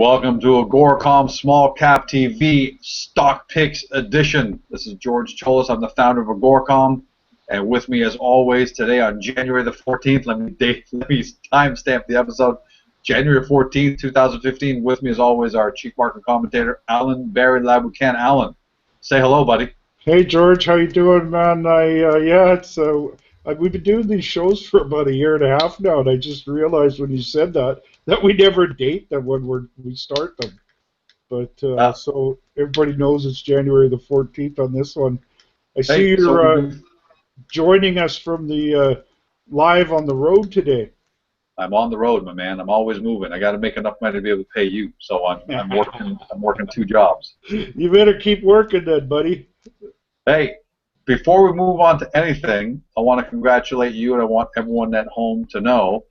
Welcome to Agoracom Small Cap TV Stock Picks Edition. This is George Tsiolis. I'm the founder of Agoracom, and with me, as always, today on January the 14th. Let me timestamp the episode. January 14th, 2015. With me, as always, our chief market commentator, Allan Barry Laboucan. Allan, say hello, buddy. Hey George, how you doing, man? We've been doing these shows for about a year and a half now, and I just realized when you said that we never date them when we start them. But so everybody knows it's January the 14th on this one. I see you're joining us from the live on the road today. I'm on the road, my man. I'm always moving. I got to make enough money to be able to pay you, so I'm working two jobs. You better keep working then, buddy. Hey, before we move on to anything, I want to congratulate you, and I want everyone at home to know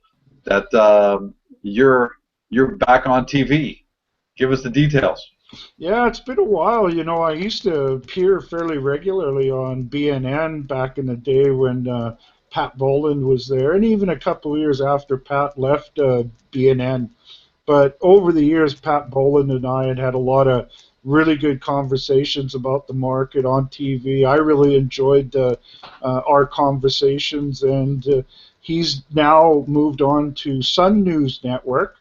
that you're back on TV. Give us the details. Yeah, it's been a while. You know, I used to appear fairly regularly on BNN back in the day when Pat Boland was there, and even a couple of years after Pat left BNN. But over the years, Pat Boland and I had a lot of really good conversations about the market on TV. I really enjoyed our conversations, and he's now moved on to Sun News Network.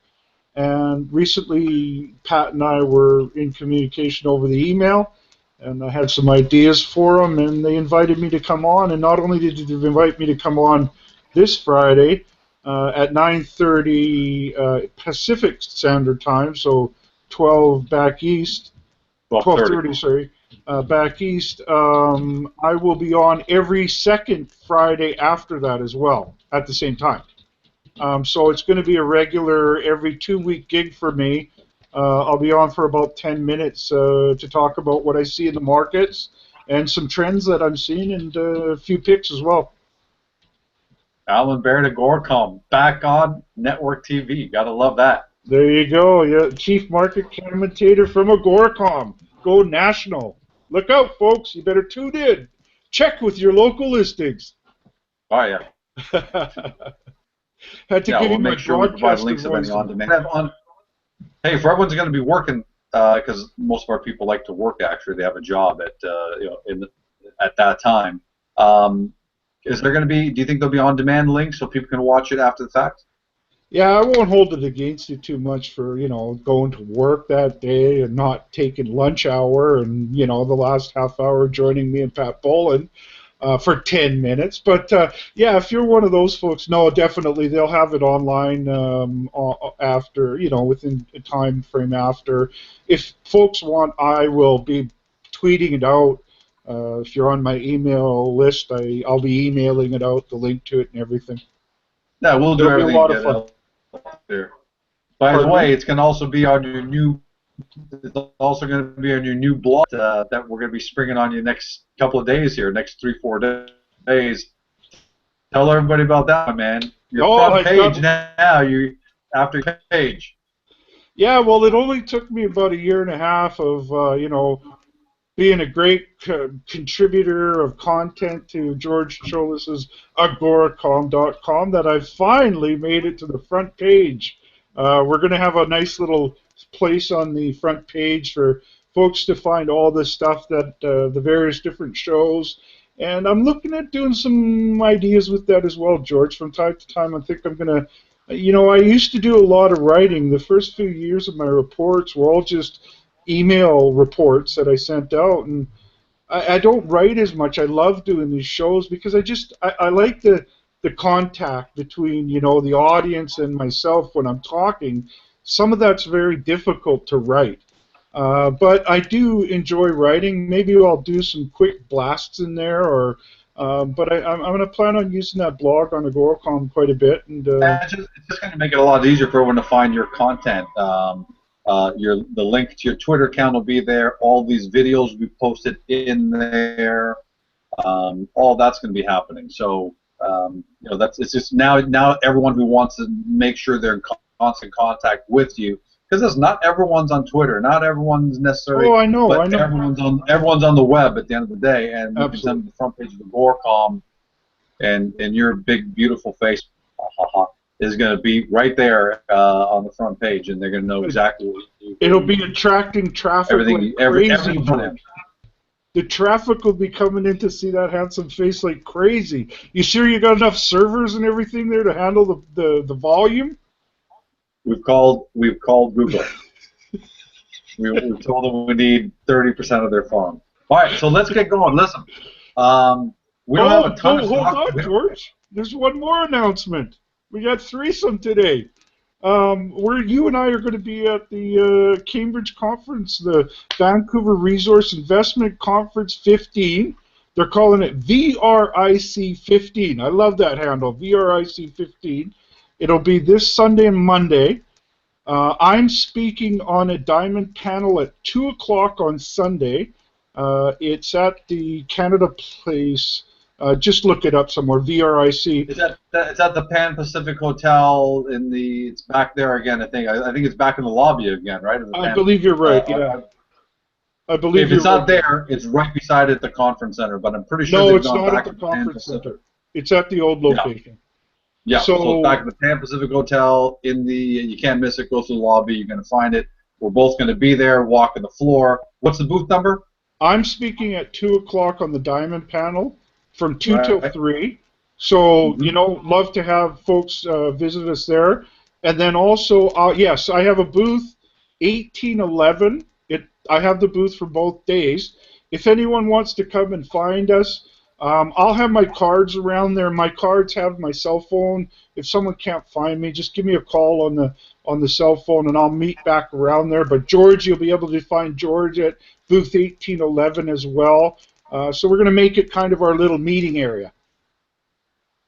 And recently, Pat and I were in communication over the email, and I had some ideas for them, and they invited me to come on. And not only did they invite me to come on this Friday at 9:30 Pacific Standard Time, so 12 back east, 12:30, sorry, back east. I will be on every second Friday after that as well, at the same time. So it's going to be a regular every 2-week gig for me. I'll be on for about 10 minutes to talk about what I see in the markets and some trends that I'm seeing, and a few picks as well. Allan Barry, Agoracom, back on network TV. Gotta love that. There you go. Yeah, chief market commentator from Agoracom. Go national. Look out, folks. You better tune in. Check with your local listings. Oh, yeah. Had to give we'll you make sure we provide links of any on demand. Hey, for everyone's going to be working, because most of our people like to work. Actually, they have a job at at that time. Is there going to be? Do you think there'll be on-demand links so people can watch it after the fact? Yeah, I won't hold it against you too much for going to work that day and not taking lunch hour and the last half hour joining me and Pat Boland for 10 minutes. But yeah, if you're one of those folks, no, definitely they'll have it online after, within a time frame after. If folks want, I will be tweeting it out. If you're on my email list, I'll be emailing it out, the link to it and everything. Yeah, we'll do everything. A lot of fun. There. By the way, it's going to also be on your new. It's also going to be on your new blog that we're going to be springing on you next couple of days here, next 3-4 days. Tell everybody about that, man. Your front page now. You after page. Yeah, well, it only took me about a year and a half of being a great contributor of content to George Tsiolis's Agoracom.com that I finally made it to the front page. We're going to have a nice little place on the front page for folks to find all the stuff that the various different shows. And I'm looking at doing some ideas with that as well, George. From time to time, I think I'm going to, I used to do a lot of writing. The first few years of my reports were all just email reports that I sent out, and I don't write as much. I love doing these shows because I like the contact between the audience and myself when I'm talking. Some of that's very difficult to write, but I do enjoy writing. Maybe I'll do some quick blasts in there, or but I'm going to plan on using that blog on Agoracom quite a bit. And it's just going to make it a lot easier for everyone to find your content. The link to your Twitter account will be there. All these videos will be posted in there. All that's going to be happening. So it's just now everyone who wants to make sure they're in constant contact with you, because not everyone's on Twitter, not everyone's necessarily. Oh, I know. But everyone's on the web at the end of the day, and you can send the front page of the Agoracom and your big beautiful face. Ha ha ha. is going to be right there on the front page, and they're going to know exactly what you do. It'll be attracting traffic Everything, like crazy. everything. The traffic will be coming in to see that handsome face like crazy. You sure you got enough servers and everything there to handle the volume? We've called Google. We've told them we need 30% of their phone. All right, so let's get going. Listen, we don't have a ton of stock. Hold on, George. There's one more announcement. We got threesome today. You and I are going to be at the Cambridge Conference, the Vancouver Resource Investment Conference 15. They're calling it VRIC 15. I love that handle, VRIC 15. It'll be this Sunday and Monday. I'm speaking on a diamond panel at 2 o'clock on Sunday. It's at the Canada Place. Just look it up somewhere. VRIC. It's at the Pan Pacific Hotel in the. It's back there again. I think it's back in the lobby again, right? I believe you're right. Yeah. I believe if it's not there, it's right beside it at the conference center. But I'm pretty sure no, it's not at the conference center. It's at the old location. Yeah. So it's back at the Pan Pacific Hotel in the. You can't miss it. Go to the lobby. You're going to find it. We're both going to be there. Walking the floor. What's the booth number? I'm speaking at 2 o'clock on the diamond panel. From 2 till 3. So, love to have folks visit us there. And then also, yes, I have a booth, 1811. I have the booth for both days. If anyone wants to come and find us, I'll have my cards around there. My cards have my cell phone. If someone can't find me, just give me a call on the cell phone, and I'll meet back around there. But George, you'll be able to find George at booth 1811 as well. So we're going to make it kind of our little meeting area.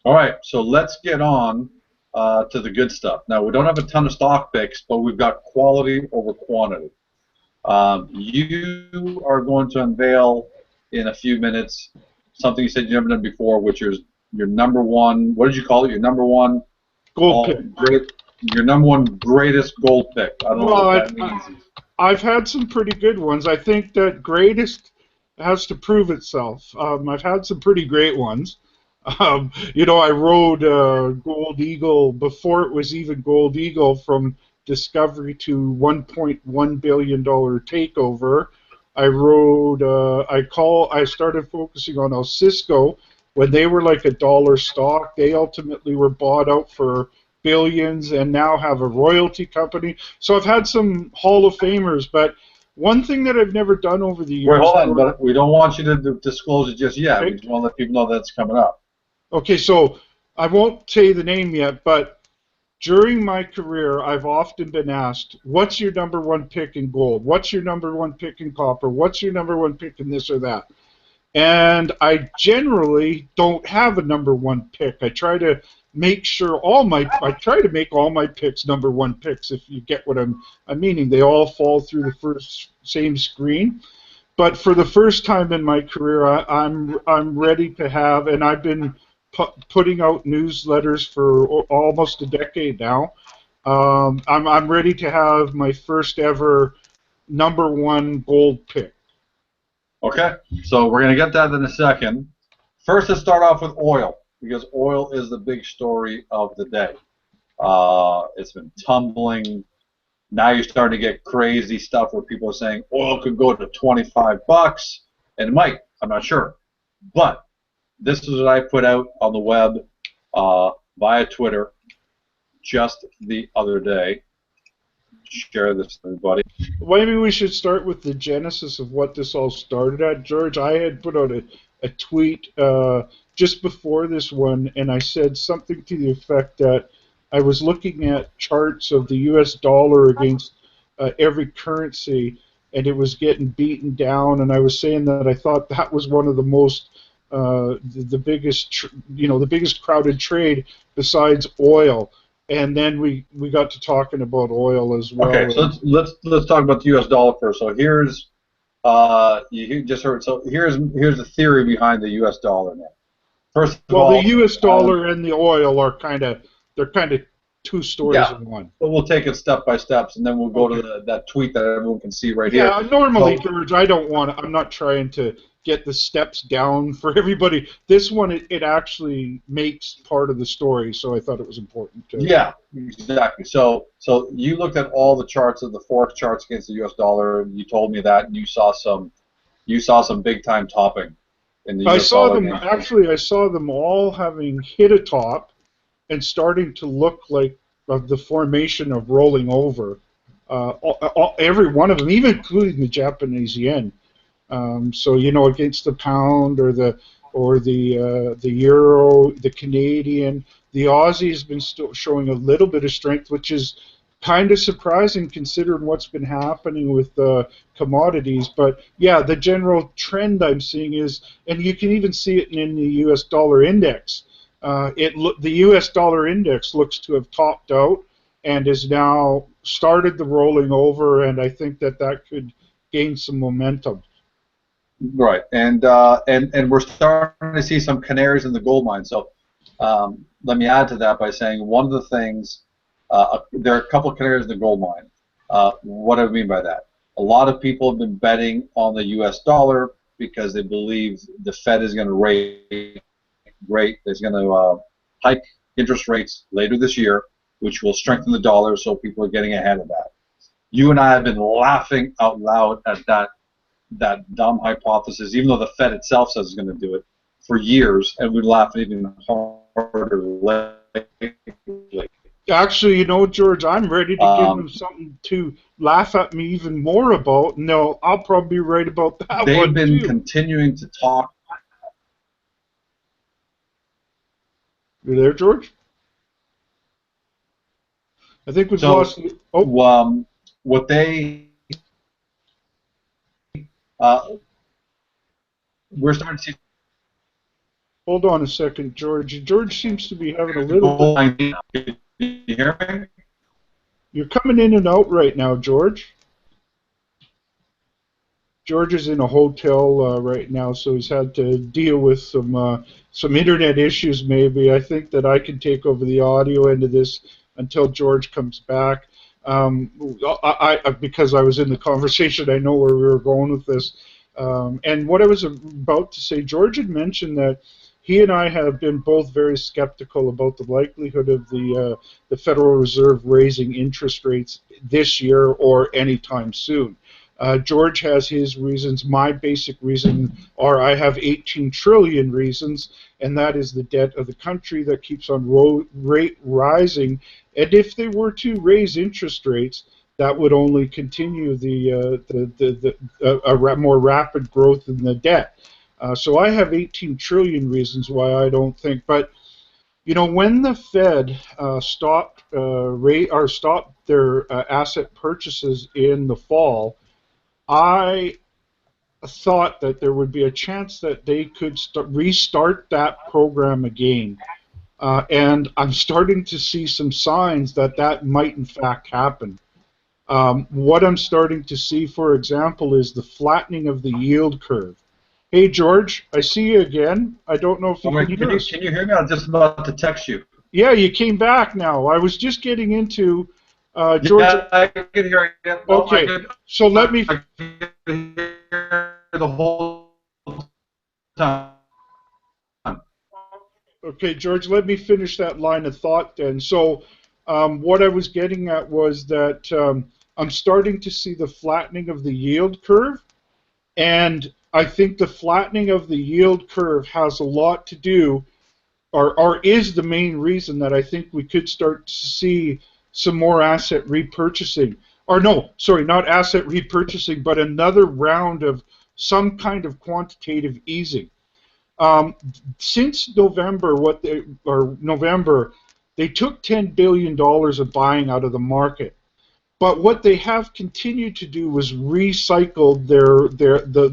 All right, so let's get on to the good stuff. Now, we don't have a ton of stock picks, but we've got quality over quantity. You are going to unveil in a few minutes something you said you never done before, which is your number one, what did you call it, your number one gold pick. Your number one greatest gold pick. I don't know what that means. I've had some pretty good ones. I think that greatest has to prove itself. I've had some pretty great ones. I rode Gold Eagle before it was even Gold Eagle from discovery to $1.1 billion takeover. I rode. I started focusing on El Cisco when they were like $1 stock. They ultimately were bought out for billions and now have a royalty company. So I've had some Hall of Famers, but one thing that I've never done over the years... Wait, hold on, but we don't want you to disclose it just yet. Okay. We just want to let people know that's coming up. Okay, so I won't say the name yet, but during my career, I've often been asked, what's your number one pick in gold? What's your number one pick in copper? What's your number one pick in this or that? And I generally don't have a number one pick. I try to make sure I try to make all my picks number one picks, if you get what I'm meaning. They all fall through the same screen. But for the first time in my career, I'm ready to have, and I've been putting out newsletters for almost a decade now. I'm ready to have my first ever number one gold pick. Okay, so we're going to get that in a second. First, let's start off with oil, because oil is the big story of the day. It's been tumbling. Now you're starting to get crazy stuff where people are saying oil could go to $25, and it might. I'm not sure. But this is what I put out on the web via Twitter just the other day. Share this, everybody. Maybe we should start with the genesis of what this all started at, George. I had put out a tweet just before this one, and I said something to the effect that I was looking at charts of the U.S. dollar against every currency, and it was getting beaten down, and I was saying that I thought that was one of the most the biggest crowded trade besides oil. And then we got to talking about oil as well. Okay, so let's talk about the U.S. dollar first. So here's you just heard. So here's the theory behind the U.S. dollar now. First of all, the U.S. dollar and the oil are kind of two stories in one. But we'll take it step by steps, and then we'll go to that tweet that everyone can see right here. Yeah, normally, George, I'm not trying to get the steps down for everybody. This one, it actually makes part of the story, so I thought it was important to. Yeah, exactly. So you looked at all the charts of the forex charts against the U.S. dollar. And you told me that, and you saw some big time topping in the I U.S. saw dollar them against. actually. I saw them all having hit a top and starting to look like the formation of rolling over. Every one of them, even including the Japanese yen. So against the pound or the euro, the Canadian, the Aussie has been still showing a little bit of strength, which is kind of surprising considering what's been happening with commodities. But yeah, the general trend I'm seeing is, and you can even see it in the U.S. dollar index. The U.S. dollar index looks to have topped out and is now started the rolling over, and I think that could gain some momentum. Right, and we're starting to see some canaries in the gold mine. So let me add to that by saying one of the things, there are a couple of canaries in the gold mine. What do I mean by that? A lot of people have been betting on the U.S. dollar because they believe the Fed is going to is going to hike interest rates later this year, which will strengthen the dollar. So people are getting ahead of that. You and I have been laughing out loud at that dumb hypothesis, even though the Fed itself says it's going to do it for years, and we laugh even harder lately. Actually, George, I'm ready to give them something to laugh at me even more about. No, I'll probably be right about that They've one been too. continuing to talk. You there, George? I think we've lost. Oh, What they we're starting to see. Hold on a second, George. George seems to be having a little bit. Can you hear me? You're coming in and out right now, George. George is in a hotel right now, so he's had to deal with some internet issues. Maybe I think that I can take over the audio end of this until George comes back. Because I was in the conversation, I know where we were going with this. And what I was about to say, George had mentioned that he and I have been both very skeptical about the likelihood of the Federal Reserve raising interest rates this year or anytime soon. George has his reasons. My basic reason are I have 18 trillion reasons, and that is the debt of the country that keeps on rising. And if they were to raise interest rates, that would only continue a more rapid growth in the debt. So I have 18 trillion reasons why I don't think. But when the Fed stopped their asset purchases in the fall, I thought that there would be a chance that they could restart that program again. And I'm starting to see some signs that might in fact happen. What I'm starting to see, for example, is the flattening of the yield curve. Hey, George, I see you again. I don't know if you can hear us. Can you hear me? I was just about to text you. Yeah, you came back now. I was just getting into George. Yeah, I can hear you. Well, okay, so let me. I can hear the whole time. Okay, George, let me finish that line of thought then. So what I was getting at was that I'm starting to see the flattening of the yield curve, and I think the flattening of the yield curve has a lot to do, or is the main reason that I think we could start to see some more asset repurchasing. Or no, sorry, not asset repurchasing, but another round of some kind of quantitative easing. Since November, they took $10 billion of buying out of the market. But what they have continued to do was recycle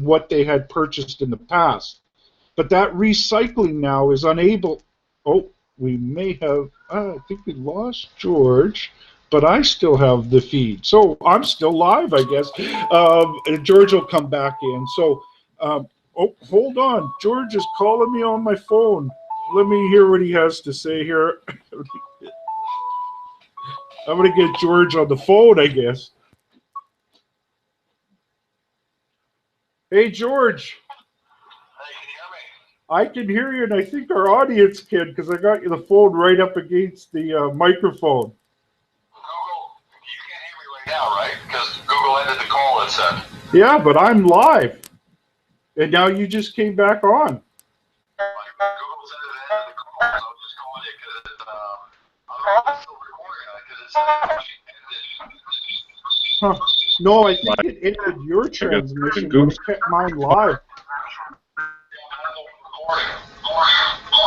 what they had purchased in the past. But that recycling now is unable. Oh, we may have. I think we lost George, but I still have the feed, so I'm still live, I guess. George will come back in. So, oh, hold on. George is calling me on my phone. Let me hear what he has to say here. I'm going to get George on the phone, I guess. Hey, George. I can hear you, and I think our audience can, because I got you the phone right up against the microphone. Google, you can't hear me right now, right? Because Google ended the call, it said. Yeah, but I'm live. And now you just came back on. Google said it ended the call, so I'm just calling it because I don't know if it's still recording because it said it ended. Huh. No, I think it ended your transmission, but it kept mine live.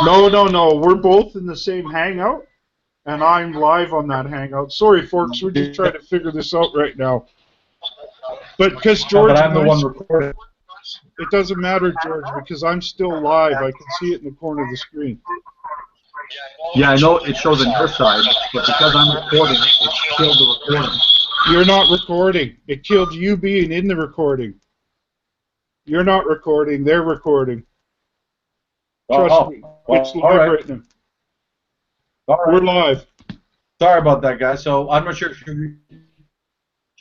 No. We're both in the same Hangout, and I'm live on that Hangout. Sorry, folks. We're just trying to figure this out right now. But because George, but I'm the one recording. It doesn't matter, George, because I'm still live. I can see it in the corner of the screen. Yeah, I know it shows on your side, but because I'm recording, it killed the recording. You're not recording. It killed you being in the recording. You're not recording. They're recording. Trust me. It's live right now. We're live. Sorry about that, guys. So I'm not sure. Should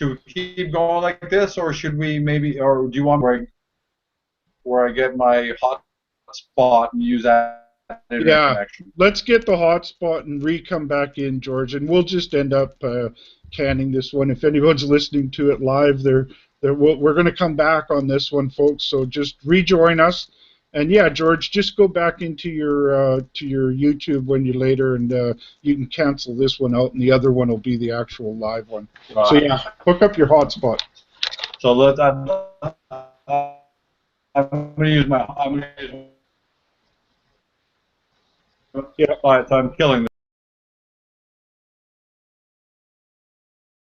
we keep going like this, or should we maybe, or do you want where I get my hotspot and use that internet connection? Let's get the hotspot and come back in, George, and we'll just end up canning this one. If anyone's listening to it live, we're going to come back on this one, folks. So just rejoin us, and yeah, George, just go back into your YouTube when you later, and you can cancel this one out, and the other one will be the actual live one. So yeah, hook up your hotspot. So I'm going to use my. Yeah. All right. So I'm killing.